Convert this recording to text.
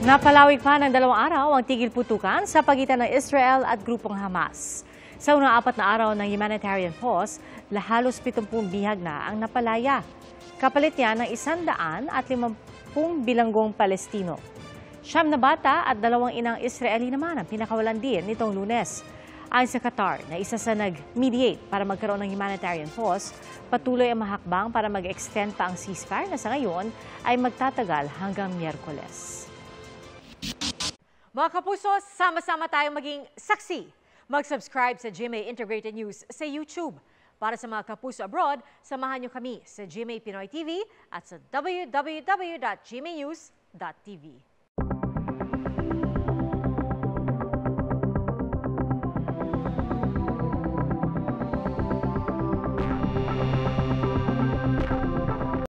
Napalawig pa ng 2 araw ang tigil putukan sa pagitan ng Israel at grupong Hamas. Sa unang 4 na araw ng humanitarian pause, halos 70 bihag na ang napalaya. Kapalit yan ng 150 bilanggong Palestino. 9 na bata at 2 inang Israeli naman ang pinakawalan din nitong Lunes. Ayon sa Qatar na isa sa nag-mediate para magkaroon ng humanitarian pause, patuloy ang mahakbang para mag-extend pa ang ceasefire na sa ngayon ay magtatagal hanggang Miyerkules. Mga kapuso, sama-sama tayong maging saksi. Mag-subscribe sa GMA Integrated News sa YouTube. Para sa mga kapuso abroad, samahan niyo kami sa GMA Pinoy TV at sa www.gmanews.tv.